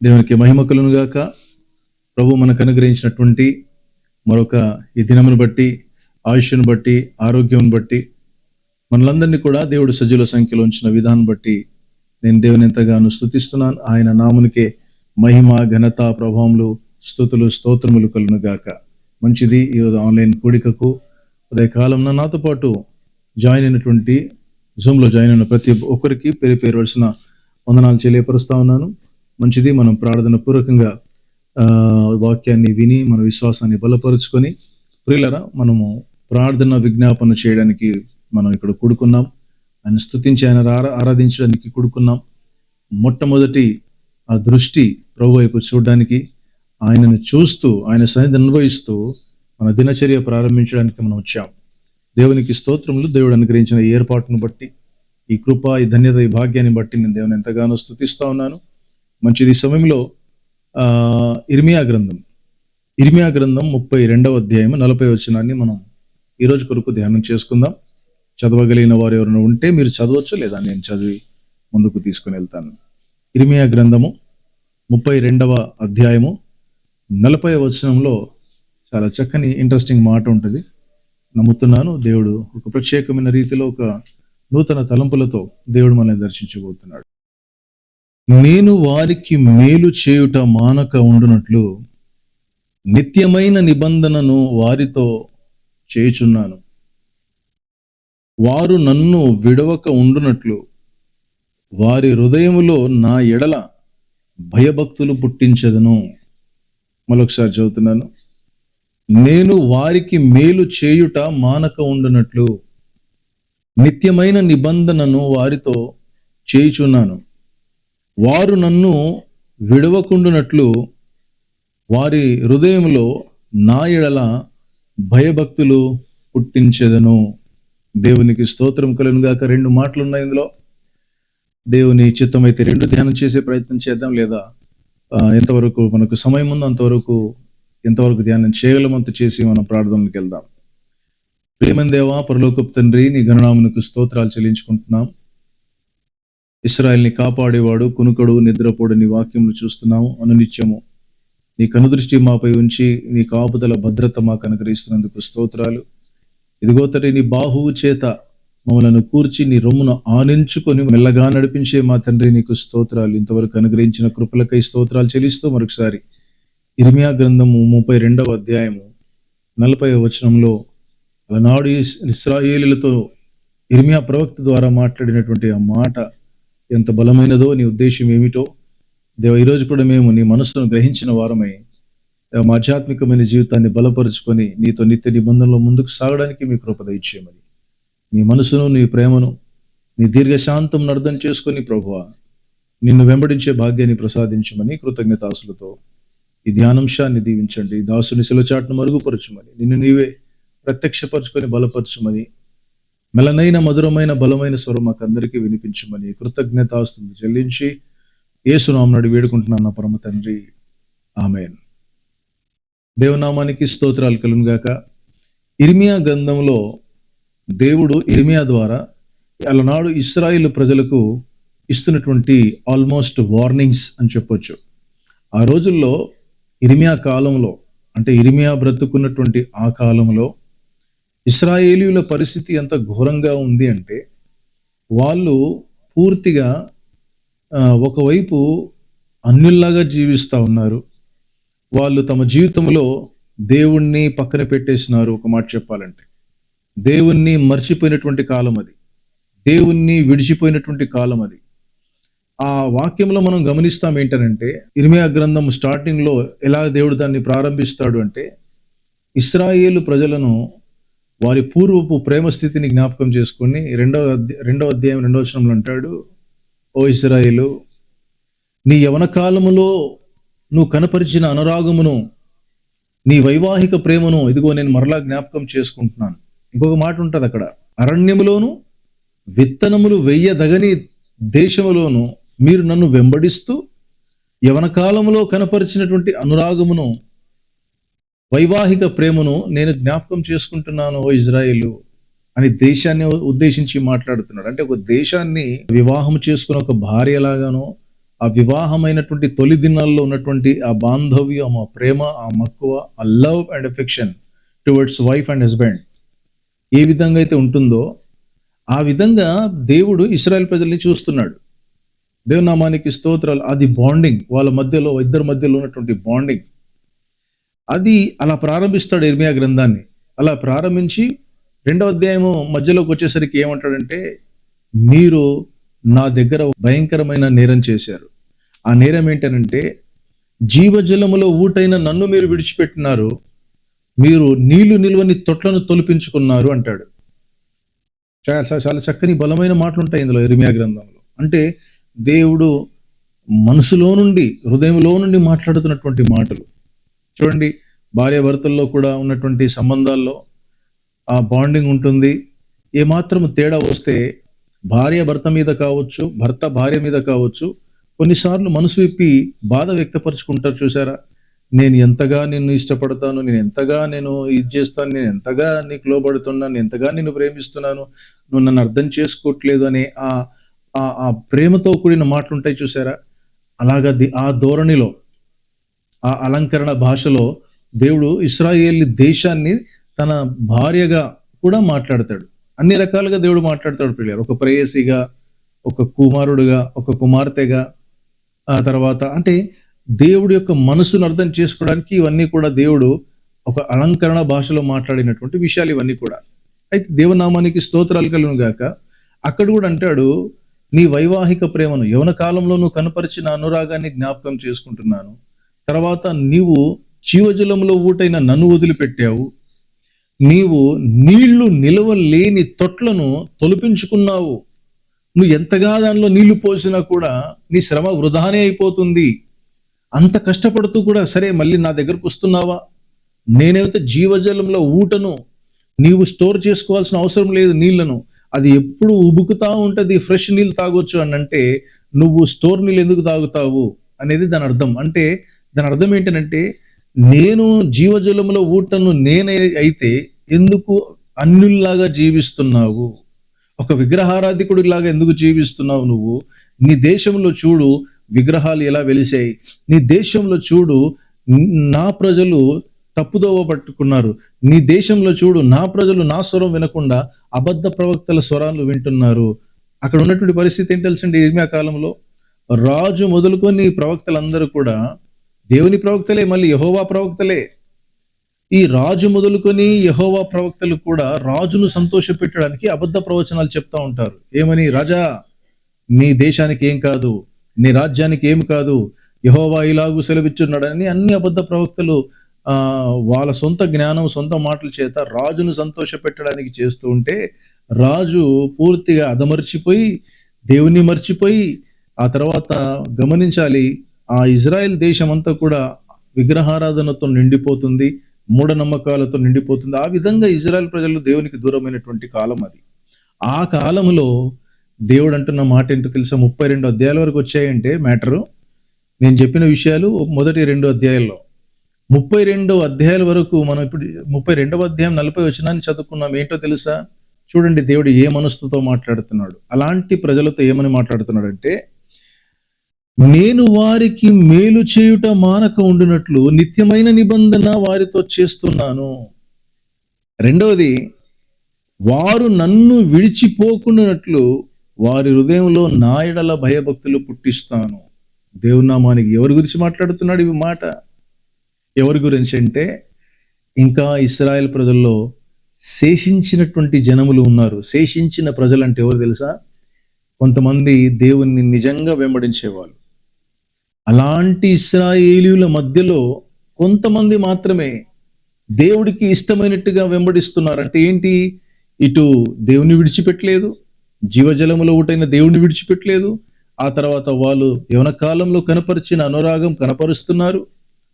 దేవునికి మహిమ కలుగును గాక. ప్రభు మనకు అనుగ్రహించినటువంటి మరొక ఈ దినమును బట్టి, ఆయుష్ను బట్టి, ఆరోగ్యం బట్టి, మనలందరినీ కూడా దేవుడు సజీవుల సంఖ్యలో ఉంచిన విధానం బట్టి నేను దేవుని ఎంతగానో స్తుతిస్తున్నాను. ఆయన నామునికే మహిమ, ఘనత, ప్రభావములు, స్తుతులు, స్తోత్రములు కలుగును గాక. మంచిది. ఈరోజు ఆన్లైన్ కూడికకు ఉదయకాలంలో నాతో పాటు జాయిన్ అయినటువంటి జూమ్లో జాయిన్ అయిన ప్రతి ఒక్కరికి పేరు పేరు వలసిన వందనాలు తెలియపరుస్తా ఉన్నాను. మంచిది. మనం ప్రార్థన పూర్వకంగా వాక్యాన్ని విని మన విశ్వాసాన్ని బలపరుచుకొని ప్రియులరా మనము ప్రార్థన విజ్ఞాపన చేయడానికి మనం ఇక్కడ కూడుకున్నాం. ఆయన స్తుతించి ఆయన ఆరాధించడానికి కూడుకున్నాం. మొట్టమొదటి ఆ దృష్టి ప్రభు వైపు చూడడానికి, ఆయనను చూస్తూ ఆయన సన్నిధిని అనుభవిస్తూ మన దినచర్య ప్రారంభించడానికి మనం వచ్చాం. దేవునికి స్తోత్రములు. దేవుడు అనుగ్రహించిన ఈ ఏర్పాటును బట్టి, ఈ కృప, ఈ ధన్యత, ఈ భాగ్యాన్ని బట్టి నేను దేవుని ఎంతగానో స్తుతిస్తా ఉన్నాను. మంచిది. సమయంలో ఇర్మియా గ్రంథం 32వ అధ్యాయం 40వ వచనాన్ని మనం ఈరోజు కొరకు ధ్యానం చేసుకుందాం. చదవగలిగిన వారు ఎవరైనా ఉంటే మీరు చదవచ్చు, లేదా నేను చదివి ముందుకు తీసుకుని వెళ్తాను. ఇర్మియా గ్రంథము 32వ అధ్యాయము 40వ వచనంలో చాలా చక్కని ఇంట్రెస్టింగ్ మాట ఉంటుంది. నమ్ముతున్నాను దేవుడు ఒక ప్రత్యేకమైన రీతిలో, ఒక నూతన తలంపులతో దేవుడు మనల్ని దర్శించబోతున్నాడు. నేను వారికి మేలు చేయుట మానక ఉండునట్లు నిత్యమైన నిబంధనను వారితో చేయుచున్నాను. వారు నన్ను విడవక ఉండునట్లు వారి హృదయములో నా ఎడల భయభక్తులు పుట్టించదను. మరొకసారి చదువుతున్నాను. నేను వారికి మేలు చేయుట మానక ఉండునట్లు నిత్యమైన నిబంధనను వారితో చేయుచున్నాను. వారు నన్ను విడవకుండునట్లు వారి హృదయంలో నా ఎడల భయభక్తులు పుట్టించెదను. దేవునికి స్తోత్రం కలుగును గాక. 2 మాటలు ఉన్నాయి ఇందులో. దేవుని చిత్తమైతే 2 ధ్యానం చేసే ప్రయత్నం చేద్దాం, లేదా ఎంతవరకు మనకు సమయం ఉందో అంతవరకు, ఎంతవరకు ధ్యానం చేయగలమంత చేసి మనం ప్రార్థనలకు వెళ్దాం. ప్రేమన్ దేవా, పరలోకపు తండ్రి, నీ ఘననామమునకు స్తోత్రాలు చెల్లించుకుంటున్నాం. ఇశ్రాయేల్ని కాపాడేవాడు, కునుకడు, నిద్రపోడు నీ వాక్యములు చూస్తున్నాము. అనునిత్యము నీ కనుదృష్టి మాపై ఉంచి నీ కాపుదల భద్రత మాకు అనుగ్రహిస్తున్నందుకు స్తోత్రాలు. ఇదిగో తండ్రి, నీ బాహువు చేత మమ్మలను కూర్చి నీ రొమ్మును ఆనించుకొని మెల్లగా నడిపించే మా తండ్రి నీకు స్తోత్రాలు. ఇంతవరకు అనుగ్రహించిన కృపలకై స్తోత్రాలు చెల్లిస్తూ మరొకసారి ఇర్మియా గ్రంథము 32వ అధ్యాయము 40వ వచనంలో అలనాడు ఇశ్రాయేలులతో ఇర్మియా ప్రవక్త ద్వారా మాట్లాడినటువంటి ఆ మాట ఎంత బలమైనదో, నీ ఉద్దేశం ఏమిటో దేవ, ఈరోజు కూడా మేము నీ మనసును గ్రహించిన వారమై మా ఆధ్యాత్మికమైన జీవితాన్ని బలపరుచుకొని నీతో నిత్య నిబంధనలో ముందుకు సాగడానికి మీ కృప దయచేయమని, నీ మనసును, నీ ప్రేమను, నీ దీర్ఘశాంతం అర్థం చేసుకొని ప్రభువా నిన్ను వెంబడించే భాగ్యాన్ని ప్రసాదించమని కృతజ్ఞతాసులతో ఈ ధ్యానాంశాన్ని దీవించండి. దాసుని శిలచాటును మరుగుపరచుమని, నిన్ను నీవే ప్రత్యక్షపరచుకొని బలపరచుమని, మెలనైన మధురమైన బలమైన స్వరం మాకు అందరికీ వినిపించమని కృతజ్ఞతాస్తుతులు చెల్లించి యేసునామమున వేడుకుంటున్నాను నా పరమ తండ్రి, ఆమేన్. దేవునామానికి స్తోత్రాలు కలుగును గాక. ఇర్మియా గ్రంథంలో దేవుడు ఇర్మియా ద్వారా అలనాడు ఇశ్రాయేలు ప్రజలకు ఇస్తున్నటువంటి ఆల్మోస్ట్ వార్నింగ్స్ అని చెప్పొచ్చు. ఆ రోజుల్లో ఇర్మియా కాలంలో, అంటే ఇర్మియా బ్రతుకున్నటువంటి ఆ కాలంలో ఇశ్రాయేలీయుల పరిస్థితి ఎంత ఘోరంగా ఉంది అంటే, వాళ్ళు పూర్తిగా ఒకవైపు అన్యుల్లాగా జీవిస్తూ ఉన్నారు. వాళ్ళు తమ జీవితంలో దేవుణ్ణి పక్కన పెట్టేసినారు. ఒక మాట చెప్పాలంటే దేవుణ్ణి మర్చిపోయినటువంటి కాలం అది, దేవుణ్ణి విడిచిపోయినటువంటి కాలం అది. ఆ వాక్యంలో మనం గమనిస్తాం ఏంటనంటే, ఇర్మియా గ్రంథం స్టార్టింగ్లో ఎలా దేవుడు దాన్ని ప్రారంభిస్తాడు అంటే, ఇశ్రాయేలు ప్రజలను వారి పూర్వపు ప్రేమ స్థితిని జ్ఞాపకం చేసుకొని 2వ అధ్యాయం 2వ వచనంలో అంటాడు, ఓ ఇశ్రాయేలు, నీ యవన కాలములో నువ్వు కనపరిచిన అనురాగమును, నీ వైవాహిక ప్రేమను ఇదిగో నేను మరలా జ్ఞాపకం చేసుకుంటున్నాను. ఇంకొక మాట ఉంటుంది అక్కడ, అరణ్యములోను విత్తనములు వెయ్యదగని దేశములోను మీరు నన్ను వెంబడిస్తూ యవన కాలములో కనపరిచినటువంటి అనురాగమును, వైవాహిక ప్రేమను నేను జ్ఞాపకం చేసుకుంటున్నాను ఓ ఇజ్రాయేలు అని దేశాన్ని ఉద్దేశించి మాట్లాడుతున్నాడు. అంటే ఒక దేశాన్ని వివాహం చేసుకున్న ఒక భార్యలాగానో, ఆ వివాహమైనటువంటి తొలి దినాల్లో ఉన్నటువంటి ఆ బాంధవ్యం, ఆ ప్రేమ, ఆ మక్కువ, ఆ love and affection towards wife and husband ఏ విధంగా అయితే ఉంటుందో ఆ విధంగా దేవుడు ఇశ్రాయేల్ ప్రజల్ని చూస్తున్నాడు. దేవుని నామానికి స్తోత్రాలు. అది బాండింగ్, వాళ్ళ మధ్యలో, ఇద్దరి మధ్యలో ఉన్నటువంటి బాండింగ్. అది అలా ప్రారంభిస్తాడు ఇర్మియా గ్రంథాన్ని. అలా ప్రారంభించి 2వ అధ్యాయము మధ్యలోకి వచ్చేసరికి ఏమంటాడంటే, మీరు నా దగ్గర భయంకరమైన నేరం చేశారు. ఆ నేరం ఏంటనంటే, జీవజలములో ఊటైన నన్ను మీరు విడిచిపెట్టినారు, మీరు నీళ్లు నిల్వని తొట్లను తొలిపించుకున్నారు అంటాడు. చాలా చాలా చక్కని బలమైన మాటలు ఉంటాయి ఇందులో ఇర్మియా గ్రంథంలో. అంటే దేవుడు మనసులో నుండి, హృదయంలో నుండి మాట్లాడుతున్నటువంటి మాటలు. చూడండి, భార్యాభర్తల్లో కూడా ఉన్నటువంటి సంబంధాల్లో ఆ బాండింగ్ ఉంటుంది. ఏమాత్రం తేడా వస్తే భార్య భర్త మీద కావచ్చు, భర్త భార్య మీద కావచ్చు, కొన్నిసార్లు మనసు విప్పి బాధ వ్యక్తపరుచుకుంటారు. చూసారా, నేను ఎంతగా నిన్ను ఇష్టపడతాను, నేను ఎంతగా ఇది చేస్తాను, నేను ఎంతగా నీకు లోబడుతున్నాను, నేను ఎంతగా నిన్ను ప్రేమిస్తున్నాను, నువ్వు నన్ను అర్థం చేసుకోవట్లేదు అనే ఆ ప్రేమతో కూడిన మాటలు ఉంటాయి చూసారా. అలాగా ఆ ధోరణిలో, ఆ అలంకరణ భాషలో దేవుడు ఇశ్రాయేలు దేశాన్ని తన భార్యగా కూడా మాట్లాడతాడు. అన్ని రకాలుగా దేవుడు మాట్లాడతాడు పిల్లలు. ఒక ప్రేయసిగా, ఒక కుమారుడుగా, ఒక కుమార్తెగా, ఆ తర్వాత అంటే దేవుడి యొక్క మనసును అర్థం చేసుకోవడానికి ఇవన్నీ కూడా దేవుడు ఒక అలంకరణ భాషలో మాట్లాడినటువంటి విషయాలు ఇవన్నీ కూడా. అయితే దేవునామానికి స్తోత్రాలు కలుగును గాక. అక్కడ కూడా అంటాడు, నీ వైవాహిక ప్రేమను యవన కాలంలో నువ్వు కనపరిచిన అనురాగాన్ని జ్ఞాపకం చేసుకుంటున్నాను. తర్వాత నీవు జీవజలంలో ఊటైన నన్ను వదిలిపెట్టావు, నీవు నీళ్లు నిలవలేని తొట్లను తొలిపించుకున్నావు. నువ్వు ఎంతగా దానిలో నీళ్లు పోసినా కూడా నీ శ్రమ వృధానే అయిపోతుంది. అంత కష్టపడుతూ కూడా సరే మళ్ళీ నా దగ్గరకు వస్తున్నావా? నేనైతే జీవజలంలో ఊటను నీవు స్టోర్ చేసుకోవాల్సిన అవసరం లేదు. నీళ్లను అది ఎప్పుడు ఉబుకుతా ఉంటుంది, ఫ్రెష్ నీళ్ళు తాగొచ్చు అని అంటే, నువ్వు స్టోర్ నీళ్ళు ఎందుకు తాగుతావు అనేది దాని అర్థం. అంటే దాని అర్థం ఏంటంటే, నేను జీవజలంలో ఊటను నేనే అయితే ఎందుకు అన్యుల్లాగా జీవిస్తున్నావు? ఒక విగ్రహారాధికుడిలాగా ఎందుకు జీవిస్తున్నావు నువ్వు? నీ దేశంలో చూడు విగ్రహాలు ఎలా వెలిసాయి. నీ దేశంలో చూడు నా ప్రజలు తప్పుదోవ పట్టుకున్నారు. నీ దేశంలో చూడు నా ప్రజలు నా స్వరం వినకుండా అబద్ధ ప్రవక్తల స్వరాలు వింటున్నారు. అక్కడ ఉన్నటువంటి పరిస్థితి ఏంటి తెలుసండి? ఇర్మియా కాలంలో రాజు మొదలుకొని ప్రవక్తలందరూ కూడా దేవుని ప్రవక్తలే, మళ్ళీ యెహోవా ప్రవక్తలే. ఈ రాజు మొదలుకొని యెహోవా ప్రవక్తలు కూడా రాజును సంతోషపెట్టడానికి అబద్ధ ప్రవచనాలు చెప్తా ఉంటారు. ఏమని? రాజా, నీ దేశానికి ఏం కాదు, నీ రాజ్యానికి ఏం కాదు, యెహోవా ఇలాగూ సెలవిచ్చున్నాడని అన్ని అబద్ధ ప్రవక్తలు వాళ్ళ సొంత జ్ఞానం, సొంత మాటల చేత రాజును సంతోషపెట్టడానికి చేస్తూ ఉంటే, రాజు పూర్తిగా అదమర్చిపోయి, దేవుని మర్చిపోయి, ఆ తర్వాత గమనించాలి, ఆ ఇజ్రాయెల్ దేశం అంతా కూడా విగ్రహారాధనతో నిండిపోతుంది, మూఢనమ్మకాలతో నిండిపోతుంది. ఆ విధంగా ఇజ్రాయెల్ ప్రజలు దేవునికి దూరమైనటువంటి కాలం అది. ఆ కాలంలో దేవుడు అంటున్న మాట ఏంటో తెలుసా? 32 అధ్యాయాల వరకు వచ్చాయంటే మ్యాటరు. నేను చెప్పిన విషయాలు మొదటి 2 అధ్యాయాల్లో, 32 అధ్యాయాల వరకు మనం ఇప్పుడు 32వ అధ్యాయం 40 వచనాన్ని చదువుకున్నాం. ఏంటో తెలుసా? చూడండి దేవుడు ఏ మనస్సుతో మాట్లాడుతున్నాడు. అలాంటి ప్రజలతో ఏమని మాట్లాడుతున్నాడంటే, నేను వారికి మేలు చేయుట మానక ఉండునట్లు నిత్యమైన నిబంధన వారితో చేస్తున్నాను. రెండవది, వారు నన్ను విడిచిపోకుండానట్లు వారి హృదయంలో నా యెడల భయభక్తులు పుట్టిస్తాను. దేవుని నామానికి ఎవరి గురించి మాట్లాడుతున్నాడు ఈ మాట? ఎవరి గురించి అంటే, ఇంకా ఇశ్రాయేల్ ప్రజల్లో శేషించినటువంటి జనములు ఉన్నారు. శేషించిన ప్రజలు అంటే ఎవరు తెలుసా? కొంతమంది దేవుణ్ణి నిజంగా వెంబడించేవాళ్ళు. అలాంటి ఇశ్రాయేలీయుల మధ్యలో కొంతమంది మాత్రమే దేవుడికి ఇష్టమైనట్టుగా వెంబడిస్తున్నారు. అంటే ఏంటి? ఇటు దేవుని విడిచిపెట్టలేదు, జీవజలములో ఊటైన దేవుడిని విడిచిపెట్టలేదు. ఆ తర్వాత వాళ్ళు యవన కాలంలో కనపరిచిన అనురాగం కనపరుస్తున్నారు,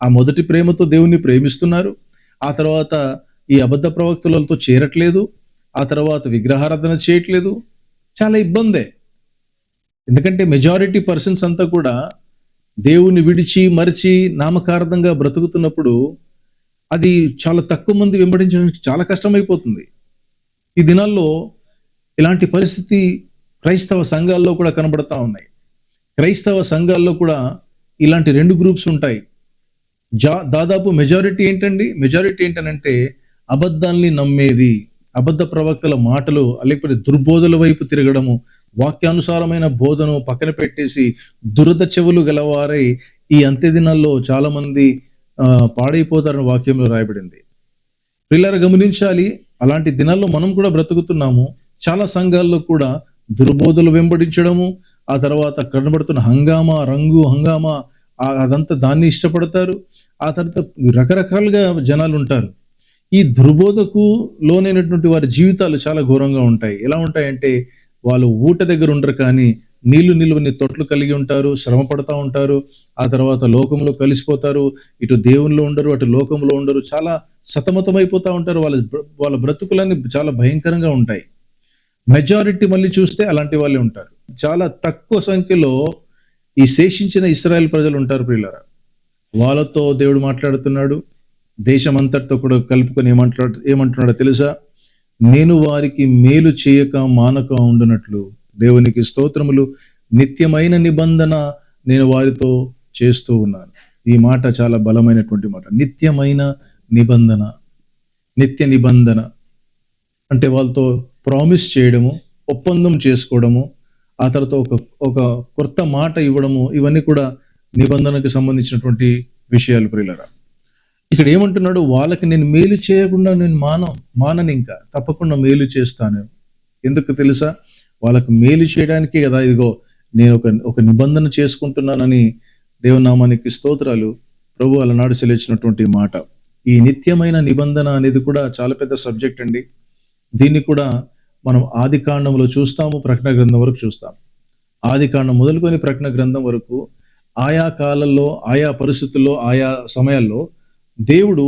ఆ మొదటి ప్రేమతో దేవుణ్ణి ప్రేమిస్తున్నారు. ఆ తర్వాత ఈ అబద్ధ ప్రవక్తలతో చేరట్లేదు, ఆ తర్వాత విగ్రహారాధన చేయట్లేదు. చాలా ఇబ్బందే. ఎందుకంటే మెజారిటీ పర్సన్స్ అంతా కూడా దేవుని విడిచి మరిచి నామకార్థంగా బ్రతుకుతున్నప్పుడు అది చాలా తక్కువ మంది వెంబడించడానికి చాలా కష్టమైపోతుంది. ఈ దినాల్లో ఇలాంటి పరిస్థితి క్రైస్తవ సంఘాల్లో కూడా కనబడతా ఉన్నాయి. క్రైస్తవ సంఘాల్లో కూడా ఇలాంటి 2 గ్రూప్స్ ఉంటాయి. దాదాపు మెజారిటీ ఏంటనంటే అబద్ధాల్ని నమ్మేది, అబద్ధ ప్రవక్తల మాటలు లేకపోతే దుర్బోధల వైపు తిరగడము, వాక్యానుసారమైన బోధను పక్కన పెట్టేసి దురద చెవులు గలవారై ఈ అంత్య దినాల్లో చాలా మంది పాడైపోతారని వాక్యంలో రాయబడింది. పిల్లలు గమనించాలి, అలాంటి దినాల్లో మనం కూడా బ్రతుకుతున్నాము. చాలా సంఘాల్లో కూడా దుర్బోధలు వెంబడించడము, ఆ తర్వాత కనబడుతున్న హంగామా అదంతా దాన్ని ఇష్టపడతారు. ఆ తర్వాత రకరకాలుగా జనాలు ఉంటారు. ఈ దుర్బోధకు లోనైనటువంటి వారి జీవితాలు చాలా ఘోరంగా ఉంటాయి. ఎలా ఉంటాయంటే వాళ్ళు ఊట దగ్గర ఉండరు, కానీ నీళ్లు నిలువని తొట్లు కలిగి ఉంటారు, శ్రమ పడతా ఉంటారు. ఆ తర్వాత లోకంలో కలిసిపోతారు. ఇటు దేవునిలో ఉండరు, అటు లోకంలో ఉండరు. చాలా సతమతమైపోతూ ఉంటారు. వాళ్ళ బ్రతుకులన్నీ చాలా భయంకరంగా ఉంటాయి. మెజారిటీ మళ్ళీ చూస్తే అలాంటి వాళ్ళే ఉంటారు. చాలా తక్కువ సంఖ్యలో ఈ శేషించిన ఇశ్రాయేల్ ప్రజలు ఉంటారు ప్రియులారా. వాళ్ళతో దేవుడు మాట్లాడుతున్నాడు. దేశం అంతటితో కూడా కలుపుకొని ఏమంటున్నాడో తెలుసా? నేను వారికి మేలు చేయక మానక ఉండునట్లు దేవునికి స్తోత్రములు, నిత్యమైన నిబంధన నేను వారితో చేస్తూ ఉన్నాను. ఈ మాట చాలా బలమైనటువంటి మాట. నిత్యమైన నిబంధన. నిత్య నిబంధన అంటే వాళ్ళతో ప్రామిస్ చేయడము, ఒప్పందం చేసుకోవడము, ఆ తర్వాత ఒక కొత్త మాట ఇవ్వడము, ఇవన్నీ కూడా నిబంధనకు సంబంధించినటువంటి విషయాలు ప్రియులారా. ఇక్కడ ఏమంటున్నాడు? వాళ్ళకి నేను మేలు చేయకుండా నేను మానని, ఇంకా తప్పకుండా మేలు చేస్తాను. ఎందుకు తెలుసా? వాళ్ళకు మేలు చేయడానికే కదా ఇదిగో నేను ఒక నిబంధన చేసుకుంటున్నానని దేవునామానికి స్తోత్రాలు. ప్రభు అలనాడు సెలవిచ్చినటువంటి మాట. ఈ నిత్యమైన నిబంధన అనేది కూడా చాలా పెద్ద సబ్జెక్ట్ అండి. దీన్ని కూడా మనం ఆది కాండంలో చూస్తాము, ప్రకటన గ్రంథం వరకు చూస్తాం. ఆది కాండం మొదలుకొని ప్రకటన గ్రంథం వరకు ఆయా కాలంలో, ఆయా పరిస్థితుల్లో, ఆయా సమయాల్లో దేవుడు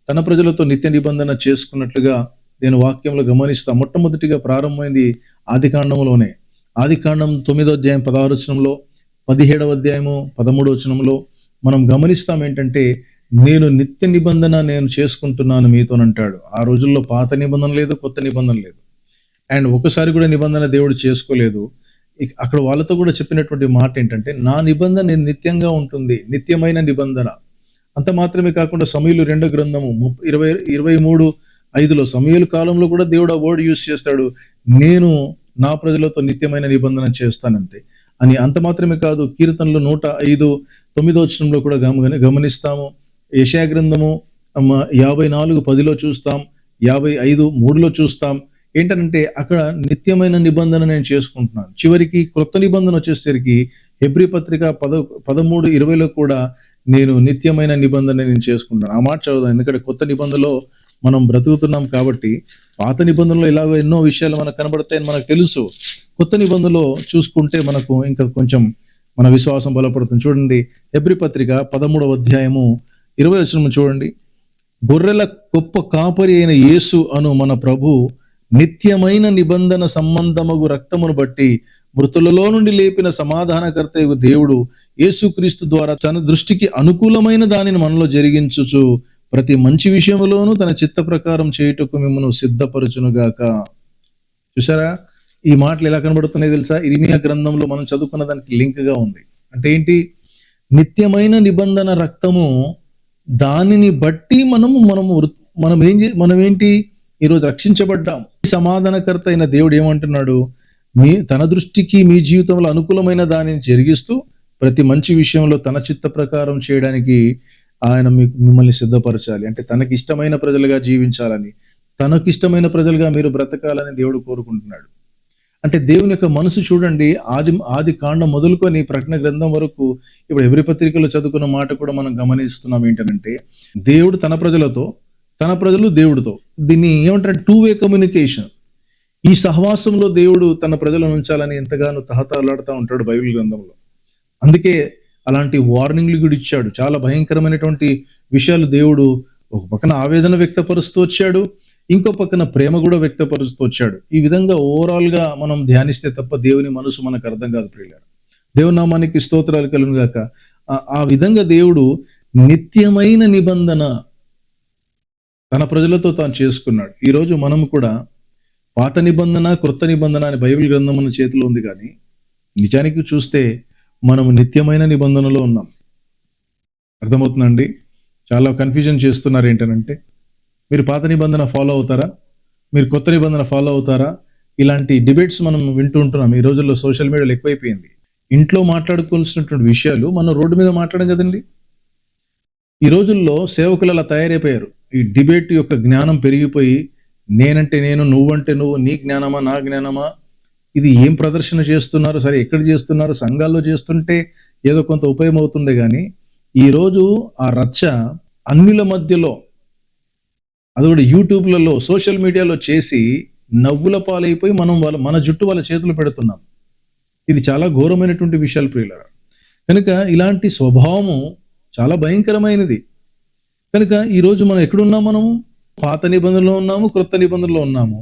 తన ప్రజలతో నిత్య నిబంధన చేసుకున్నట్లుగా నేను వాక్యంలో గమనిస్తా. మొట్టమొదటిగా ప్రారంభమైంది ఆది కాండంలోనే. ఆది కాండం 9వ అధ్యాయం 16వ వచనంలో, 17వ అధ్యాయము 13వ వచనంలో మనం గమనిస్తాం ఏంటంటే, నేను నిత్య నిబంధన నేను చేసుకుంటున్నాను మీతోనంటాడు. ఆ రోజుల్లో పాత నిబంధన లేదు, కొత్త నిబంధన లేదు. అండ్ ఒకసారి కూడా నిబంధన దేవుడు చేసుకోలేదు. అక్కడ వాళ్ళతో కూడా చెప్పినటువంటి మాట ఏంటంటే, నా నిబంధన నిత్యంగా ఉంటుంది, నిత్యమైన నిబంధన. అంత మాత్రమే కాకుండా సమూయేలు 2వ గ్రంథము 23:5లో సమూయేలు కాలంలో కూడా దేవుడు ఆ వర్డ్ యూజ్ చేస్తాడు, నేను నా ప్రజలతో నిత్యమైన నిబంధన చేస్తానంతే అని. అంత మాత్రమే కాదు, కీర్తనలు 105:9వ వచనంలో కూడా గమనిస్తాము. యెషయా గ్రంథము 54:10లో చూస్తాం, 55:3లో చూస్తాం. ఏంటంటే అక్కడ నిత్యమైన నిబంధన నేను చేసుకుంటున్నాను. చివరికి కొత్త నిబంధన వచ్చేసరికి హెబ్రీ పత్రిక 13:20లో కూడా నేను నిత్యమైన నిబంధన నేను చేసుకుంటాను. ఆ మాట చదువుదాం, ఎందుకంటే కొత్త నిబంధనలో మనం బ్రతుకుతున్నాం కాబట్టి. పాత నిబంధనలో ఇలాగో ఎన్నో విషయాలు మనకు కనబడతాయని మనకు తెలుసు. కొత్త నిబంధనలో చూసుకుంటే మనకు ఇంకా కొంచెం మన విశ్వాసం బలపడుతుంది. చూడండి, హెబ్రీ పత్రిక 13వ అధ్యాయము 20వ వచనం చూడండి. గొర్రెల గొప్ప కాపరి అయిన యేసు అను మన ప్రభు నిత్యమైన నిబంధన సంబంధమగు రక్తమును బట్టి మృతులలో నుండి లేపిన సమాధానకర్తయగు దేవుడు యేసుక్రీస్తు ద్వారా తన దృష్టికి అనుకూలమైన దానిని మనలో జరిగించుచు ప్రతి మంచి విషయంలోనూ తన చిత్త ప్రకారం చేయుటకు మిమ్మల్ని సిద్ధపరచునుగాక. చూసారా, ఈ మాటలు ఎలా కనబడుతున్నాయి తెలుసా? ఇర్మీయా గ్రంథంలో మనం చదువుకున్న దానికి లింక్ గా ఉంది. అంటే ఏంటి? నిత్యమైన నిబంధన రక్తము, దానిని బట్టి మనం ఏంటి ఈరోజు రక్షించబడ్డాం. సమాధానకర్త అయిన దేవుడు ఏమంటున్నాడు? తన దృష్టికి మీ జీవితంలో అనుకూలమైన దానిని జరిగిస్తూ ప్రతి మంచి విషయంలో తన చిత్త ప్రకారం చేయడానికి ఆయన మిమ్మల్ని సిద్ధపరచాలి. అంటే తనకి ఇష్టమైన ప్రజలుగా జీవించాలని, తనకి ఇష్టమైన ప్రజలుగా మీరు బ్రతకాలని దేవుడు కోరుకుంటున్నాడు. అంటే దేవుని యొక్క మనసు చూడండి, ఆది కాండం మొదలుకొని ప్రకటన గ్రంథం వరకు, ఇప్పుడు హెబ్రీ పత్రికలో చదువుకున్న మాట కూడా మనం గమనిస్తున్నాం. ఏంటంటే దేవుడు తన ప్రజలతో, తన ప్రజలు దేవుడితో. దీన్ని ఏమంటారు? 2-వే కమ్యూనికేషన్. ఈ సహవాసంలో దేవుడు తన ప్రజలను ఉంచాలని ఎంతగానో తహతలాడుతూ ఉంటాడు బైబిల్ గ్రంథంలో. అందుకే అలాంటి వార్నింగ్లు కూడా ఇచ్చాడు. చాలా భయంకరమైనటువంటి విషయాలు దేవుడు ఒక పక్కన ఆవేదన వ్యక్తపరుస్తూ వచ్చాడు, ఇంకో పక్కన ప్రేమ కూడా వ్యక్తపరుస్తూ వచ్చాడు. ఈ విధంగా ఓవరాల్ గా మనం ధ్యానిస్తే తప్ప దేవుని మనసు మనకు అర్థం కాదు ప్రియులారా. దేవుని నామానికి స్తోత్రాలు కలుగును గాక. ఆ విధంగా దేవుడు నిత్యమైన నిబంధన తన ప్రజలతో తాను చేసుకున్నాడు. ఈరోజు మనం కూడా పాత నిబంధన, క్రొత్త నిబంధన అని బైబిల్ గ్రంథం మన చేతిలో ఉంది, కానీ నిజానికి చూస్తే మనము నిత్యమైన నిబంధనలో ఉన్నాం. అర్థమవుతుందండి? చాలా కన్ఫ్యూజన్ చేస్తున్నారు. ఏంటనంటే, మీరు పాత నిబంధన ఫాలో అవుతారా, మీరు కొత్త నిబంధన ఫాలో అవుతారా? ఇలాంటి డిబేట్స్ మనం వింటూ ఉంటున్నాం. ఈ రోజుల్లో సోషల్ మీడియాలో ఎక్కువైపోయింది. ఇంట్లో మాట్లాడుకోవాల్సినటువంటి విషయాలు మనం రోడ్డు మీద మాట్లాడడం కదండి. ఈ రోజుల్లో సేవకులు అలా తయారైపోయారు. ఈ డిబేట్ యొక్క జ్ఞానం పెరిగిపోయి, నేనంటే నేను, నువ్వంటే నువ్వు, నీ జ్ఞానమా నా జ్ఞానమా, ఇది ఏం ప్రదర్శన చేస్తున్నారు, సరే ఎక్కడ చేస్తున్నారు, సంఘాల్లో చేస్తుంటే ఏదో కొంత ఉపయోగం అవుతుండే. కానీ ఈరోజు ఆ రచ్చ అన్యుల మధ్యలో, అది కూడా యూట్యూబ్లలో, సోషల్ మీడియాలో చేసి నవ్వుల పాలైపోయి మన జుట్టు వాళ్ళ చేతులు పెడుతున్నాం. ఇది చాలా ఘోరమైనటువంటి విషయాలు ప్రియులారా. కనుక ఇలాంటి స్వభావము చాలా భయంకరమైనది. కనుక ఈరోజు మనం ఎక్కడున్నాం? మనము పాత నిబంధనలో ఉన్నాము, క్రొత్త నిబంధనలో ఉన్నాము.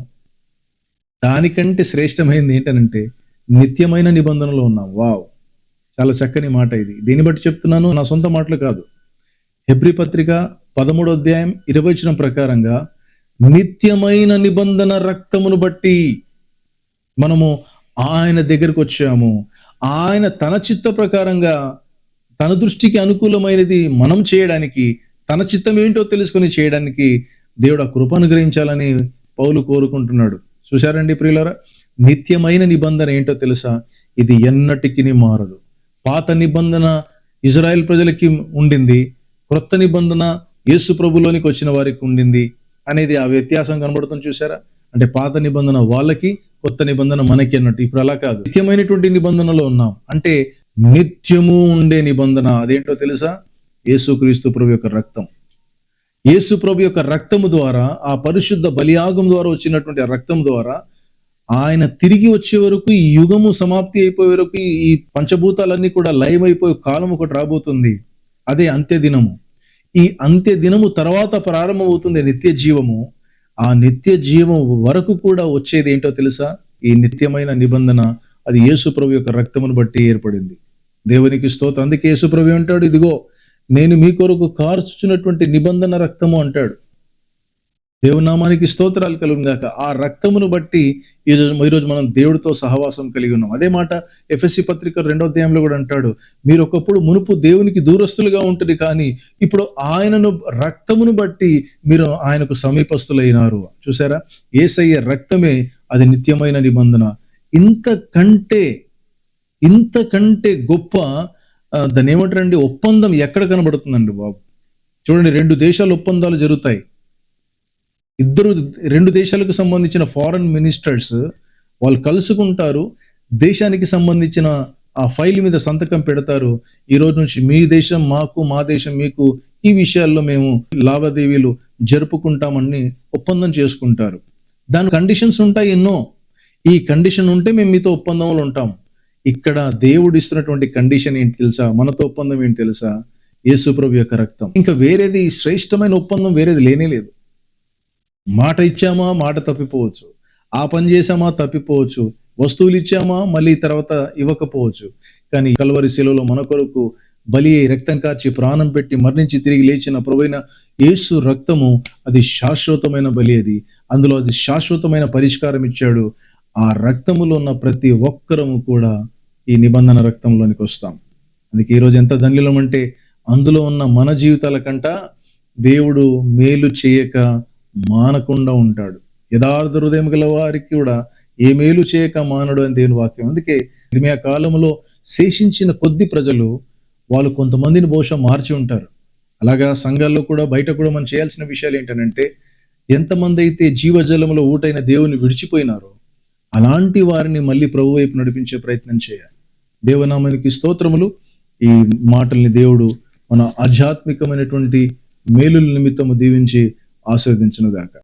దానికంటే శ్రేష్టమైనది ఏంటనంటే నిత్యమైన నిబంధనలో ఉన్నాం. వావ్, చాలా చక్కని మాట ఇది. దీన్ని బట్టి చెప్తున్నాను, నా సొంత మాటలు కాదు. హెబ్రీ పత్రిక 13వ అధ్యాయం 20వ వచనం ప్రకారంగా నిత్యమైన నిబంధన రక్తమును బట్టి మనము ఆయన దగ్గరకు వచ్చాము. ఆయన తన చిత్త ప్రకారంగా, తన దృష్టికి అనుకూలమైనది మనం చేయడానికి, తన చిత్తం ఏంటో తెలుసుకొని చేయడానికి దేవుడు ఆ కృప అనుగ్రహించాలని పౌలు కోరుకుంటున్నాడు. చూశారండి ప్రియులారా, నిత్యమైన నిబంధన ఏంటో తెలుసా? ఇది ఎన్నటికి మారదు. పాత నిబంధన ఇజ్రాయెల్ ప్రజలకి ఉండింది, క్రొత్త నిబంధన యేసు ప్రభులోనికి వచ్చిన వారికి ఉండింది అనేది ఆ వ్యత్యాసం కనబడుతుంది. చూసారా? అంటే పాత నిబంధన వాళ్ళకి, కొత్త నిబంధన మనకి అన్నట్టు. ఇప్పుడు అలా కాదు, నిత్యమైనటువంటి నిబంధనలో ఉన్నాం. అంటే నిత్యము ఉండే నిబంధన అదేంటో తెలుసా? యేసుక్రీస్తు ప్రభు యొక్క రక్తం. యేసు ప్రభు యొక్క రక్తము ద్వారా, ఆ పరిశుద్ధ బలియాగం ద్వారా వచ్చినటువంటి ఆ రక్తం ద్వారా ఆయన తిరిగి వచ్చే వరకు, ఈ యుగము సమాప్తి అయిపోయే వరకు, ఈ పంచభూతాలన్నీ కూడా లయమైపోయే కాలం ఒకటి రాబోతుంది. అదే అంత్య దినము. ఈ అంత్య దినము తర్వాత ప్రారంభమవుతుంది నిత్య జీవము. ఆ నిత్య జీవం వరకు కూడా వచ్చేది ఏంటో తెలుసా? ఈ నిత్యమైన నిబంధన. అది యేసు ప్రభు యొక్క రక్తమును బట్టి ఏర్పడింది. దేవునికి స్తోత్రం. అందుకే యేసు ప్రభు అంటాడు, ఇదిగో నేను మీ కొరకు కార్చుచున్నటువంటి నిబంధన రక్తము అంటాడు. దేవుని నామానికి స్తోత్రాలు కలుగును గాక. ఆ రక్తమును బట్టి ఈరోజు మనం దేవుడితో సహవాసం కలిగి ఉన్నాం. అదే మాట ఎఫెసీ పత్రిక 2వ అధ్యాయంలో కూడా అంటాడు, మీరు ఒకప్పుడు మునుపు దేవునికి దూరస్తులుగా ఉంటుంది, కానీ ఇప్పుడు ఆయనను రక్తమును బట్టి మీరు ఆయనకు సమీపస్తులైనారు. చూసారా? యేసయ్య రక్తమే అది నిత్యమైన నిబంధన. ఇంతకంటే గొప్ప దాన్ని ఏమంటారండి, ఒప్పందం ఎక్కడ కనబడుతుందండి బాబు? చూడండి, 2 దేశాల ఒప్పందాలు జరుగుతాయి. రెండు దేశాలకు సంబంధించిన ఫారెన్ మినిస్టర్స్ వాళ్ళు కలుసుకుంటారు, దేశానికి సంబంధించిన ఆ ఫైల్ మీద సంతకం పెడతారు. ఈ రోజు నుంచి మీ దేశం మాకు, మా దేశం మీకు, ఈ విషయాల్లో మేము లావాదేవీలు జరుపుకుంటామని ఒప్పందం చేసుకుంటారు. దాని కండిషన్స్ ఉంటాయి ఎన్నో. ఈ కండిషన్ ఉంటే మేము మీతో ఒప్పందంలో ఉంటాం. ఇక్కడ దేవుడు ఇస్తున్నటువంటి కండిషన్ ఏంటి తెలుసా? మనతో ఒప్పందం ఏంటి తెలుసా? యేసు ప్రభు యొక్క రక్తం. ఇంకా వేరేది శ్రేష్టమైన ఒప్పందం వేరేది లేనే లేదు. మాట ఇచ్చామా, మాట తప్పిపోవచ్చు. ఆ పని చేసామా, తప్పిపోవచ్చు. వస్తువులు ఇచ్చామా, మళ్ళీ తర్వాత ఇవ్వకపోవచ్చు. కానీ కల్వరి శిలువలో మన కొరకు బలి అయి, రక్తం కార్చి, ప్రాణం పెట్టి, మరణించి తిరిగి లేచిన ప్రభువైన యేసు రక్తము అది శాశ్వతమైన బలి. అందులో అది శాశ్వతమైన పరిష్కారం ఇచ్చాడు. ఆ రక్తములో ఉన్న ప్రతి ఒక్కరము కూడా ఈ నిబంధన రక్తంలోనికి వస్తాం. అందుకే ఈరోజు ఎంత ధన్యులం అంటే, అందులో ఉన్న మన జీవితాల కంట దేవుడు మేలు చేయక మానకుండా ఉంటాడు. యథార్థ హృదయం గల వారికి కూడా ఏ మేలు చేయక మానడు అని దేవుని వాక్యం. అందుకే ఇర్మియా కాలంలో శేషించిన కొద్ది ప్రజలు, వాళ్ళు కొంతమందిని బహుశా మార్చి ఉంటారు. అలాగా సంఘాల్లో కూడా, బయట కూడా మనం చేయాల్సిన విషయాలు ఏంటంటే, ఎంతమంది అయితే జీవజలంలో ఊటైన దేవుని విడిచిపోయినారో అలాంటి వారిని మళ్ళీ ప్రభు వైపు నడిపించే ప్రయత్నం చేయాలి. దేవనామానికి స్తోత్రములు. ఈ మాటల్ని దేవుడు మన ఆధ్యాత్మికమైనటువంటి మేలుల నిమిత్తము దీవించి ఆశీర్వదించును గాక.